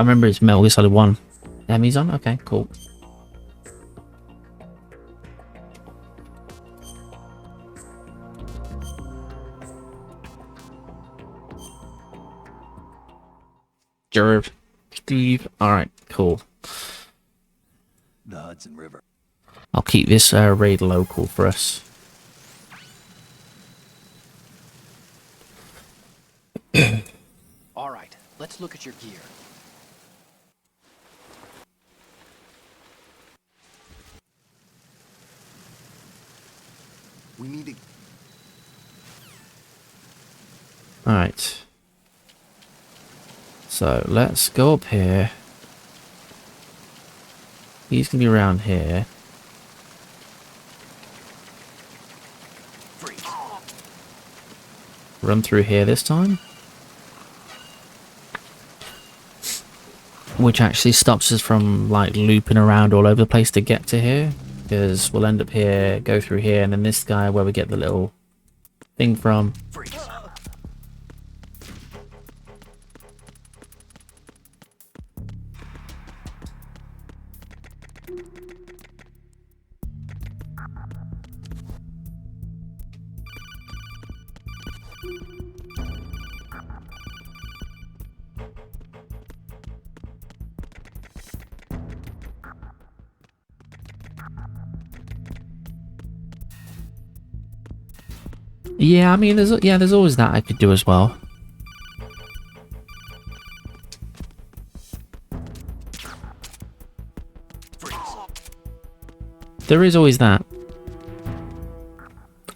I remember it's Metal Gear Solid 1. Emmy's on? Okay, cool. Jerv. Steve. Alright, cool. The Hudson River. I'll keep this raid local for us. Alright, let's look at your gear. We need to... Alright. So, let's go up here. He's gonna be around here. Freeze. Run through here this time. Which actually stops us from, like, looping around all over the place to get to here. Because we'll end up here, go through here, and then this guy where we get the little thing from. Freeze. Yeah, I mean, there's always that I could do as well. Freeze. There is always that.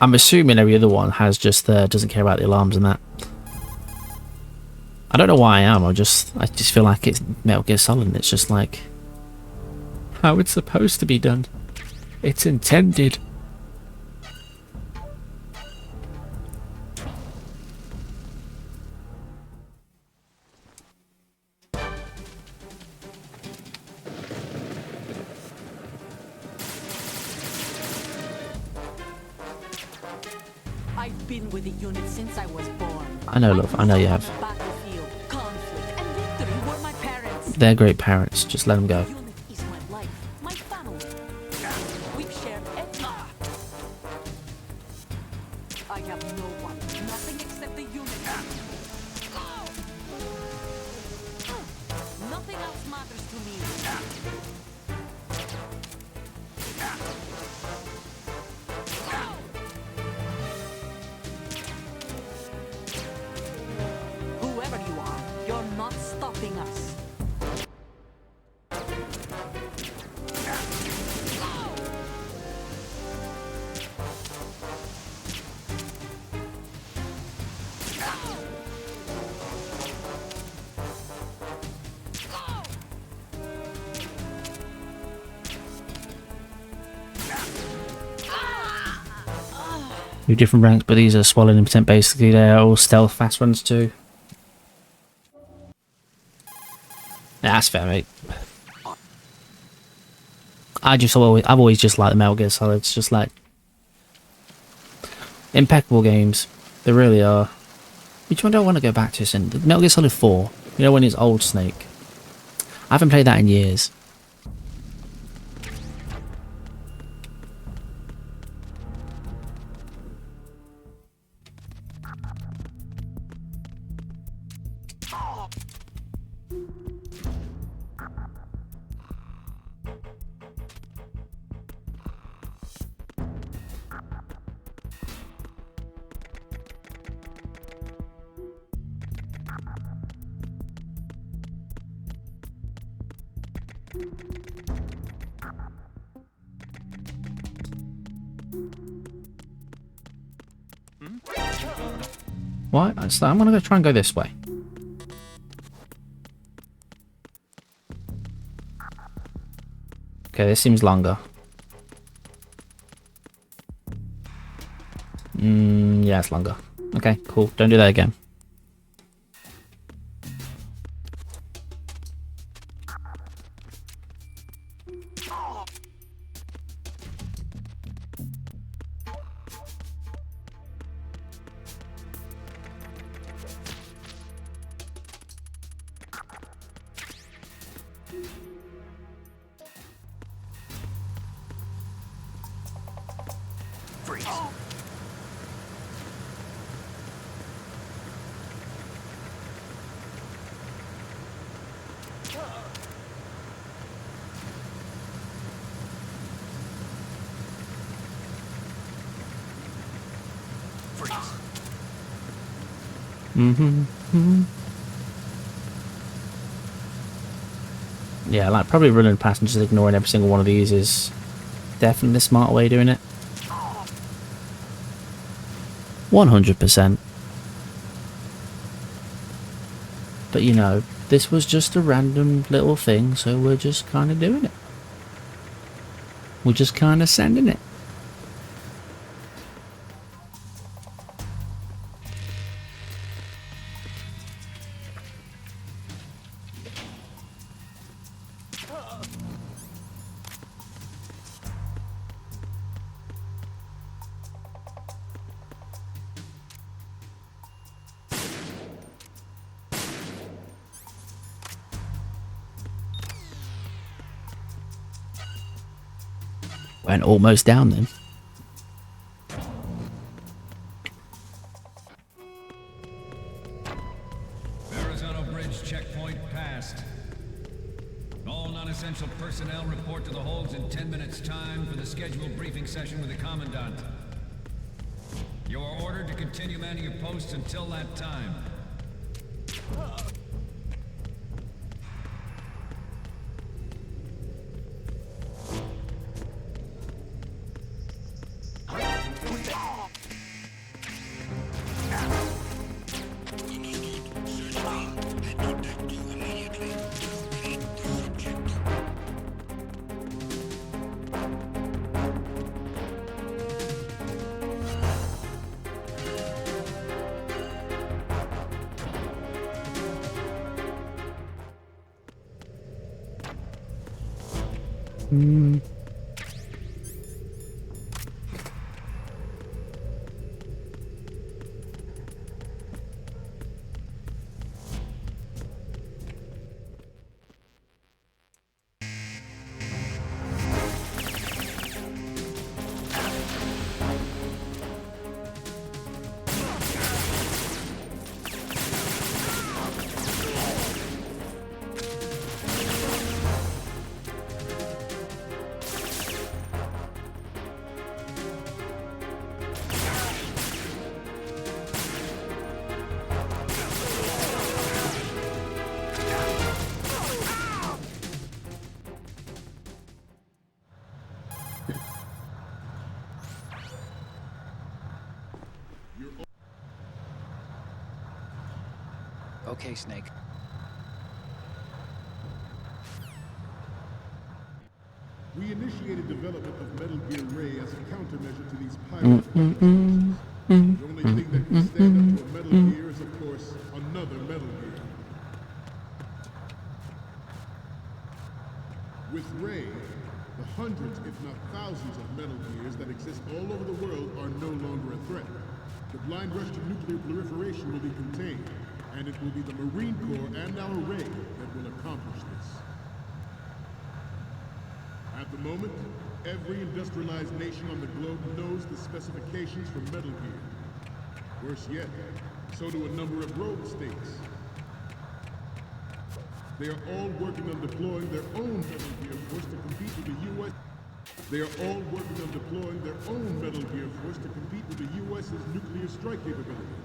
I'm assuming every other one has just doesn't care about the alarms and that. I don't know why I am. I just feel like it's Metal Gear Solid. And it's just like how it's supposed to be done. It's intended. I've been with the unit since I was born. I know, love. I know you have. Battlefield, conflict, and victory were my parents. They're great parents. Just let them go. The unit is my life, my family. We've shared everything. I have no one, nothing except the unit. Nothing else matters to me. Whoever you are, you're not stopping us. Two different ranks, but these are swallowed in percent. Basically, they're all stealth fast runs too. Yeah, that's fair, mate. I've always just liked the Metal Gear Solid. It's just like impeccable games. They really are. Which one do I want to go back to? Sin? Metal Gear Solid 4. You know, when it's old Snake. I haven't played that in years. What? So I'm gonna try and go this way. Okay, this seems longer. Yeah, it's longer. Okay, cool. Don't do that again. Freeze. Yeah, like probably running past and just ignoring every single one of these is definitely the smart way of doing it. 100%. But you know, this was just a random little thing, so we're just kind of doing it. We're just kind of sending it. Went almost down then. Verrazano Bridge checkpoint passed. All non-essential personnel report to the holds in 10 minutes' time for the scheduled briefing session with the Commandant. You are ordered to continue manning your posts until that time. Okay, Snake. We initiated development of Metal Gear Ray as a countermeasure to these pirate weapons. The only thing that can stand up to a Metal Gear is, of course, another Metal Gear. With Ray, the hundreds, if not thousands, of Metal Gears that exist all over the world are no longer a threat. The blind rush to nuclear proliferation will be contained, and it will be the Marine Corps and our Ray that will accomplish this. At the moment, every industrialized nation on the globe knows the specifications for Metal Gear. Worse yet, so do a number of rogue states. They are all working on deploying their own Metal Gear force to compete with the U.S. They are all working on deploying their own Metal Gear force to compete with the U.S.'s nuclear strike capability.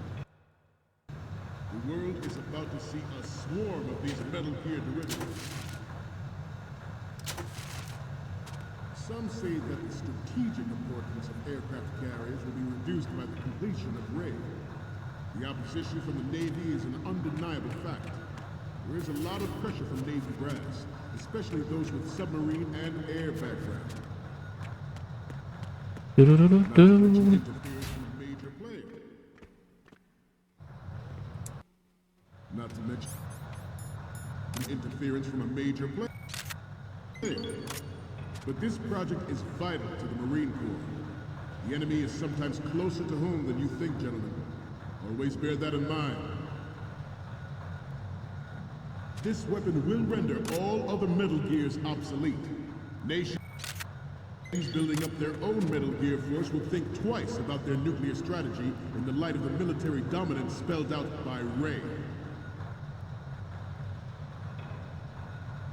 The world is about to see a swarm of these Metal Gear derivatives. Some say that the strategic importance of aircraft carriers will be reduced by the completion of Ray. The opposition from the Navy is an undeniable fact. There is a lot of pressure from Navy brass, especially those with submarine and air background. Not to mention interference from a major player. Not to mention interference from a major player. But this project is vital to the Marine Corps. The enemy is sometimes closer to home than you think, gentlemen. Always bear that in mind. This weapon will render all other Metal Gears obsolete. Nation. Nations building up their own Metal Gear force will think twice about their nuclear strategy in the light of the military dominance spelled out by Ray.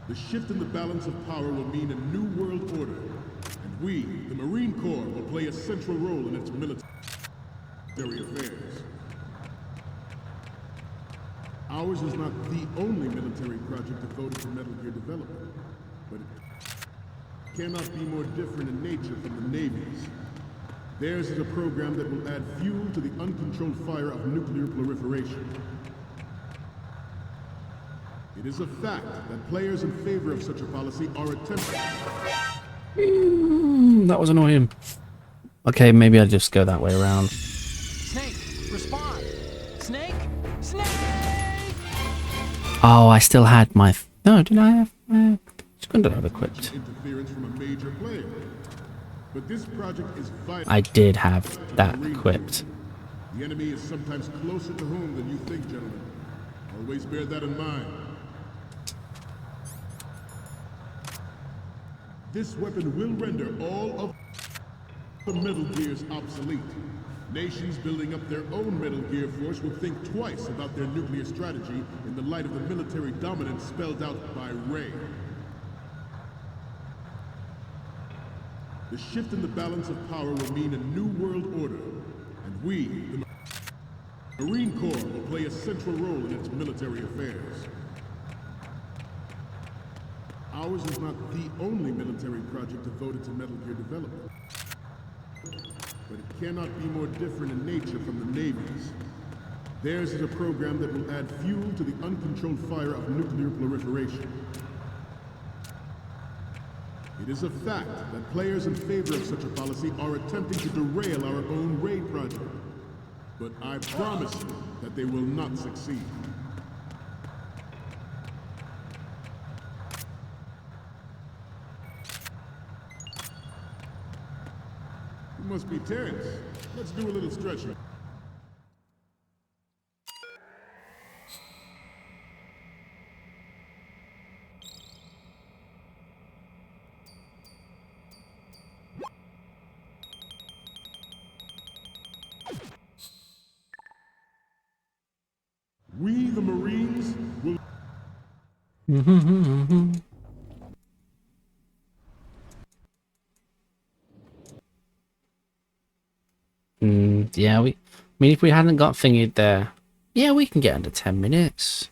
The shift in the balance of power will mean a new world order, and we, the Marine Corps, will play a central role in its military affairs. Ours is not the only military project devoted to Metal Gear development, but it cannot be more different in nature from the Navy's. Theirs is a program that will add fuel to the uncontrolled fire of nuclear proliferation. It is a fact that players in favor of such a policy are attempting. That was annoying. Okay, maybe I'll just go that way around. Snake, respond! Snake! Snake! Oh, I still had my... No, did I have... Just going to have equipped. Interference from a major player. But this project is vital. I did have that equipped. The enemy is sometimes closer to home than you think, gentlemen. Always bear that in mind. This weapon will render all of the Metal Gears obsolete. Nations building up their own Metal Gear force will think twice about their nuclear strategy in the light of the military dominance spelled out by Ray. The shift in the balance of power will mean a new world order, and we, the Marine Corps, will play a central role in its military affairs. Ours is not the only military project devoted to Metal Gear development, but it cannot be more different in nature from the Navy's. Theirs is a program that will add fuel to the uncontrolled fire of nuclear proliferation. It is a fact that players in favor of such a policy are attempting to derail our own Ray project, but I promise you that they will not succeed. You must be Terrence. Let's do a little stretching. We, the Marines, will... Yeah, I mean, if we hadn't got thingied there, yeah, we can get under 10 minutes.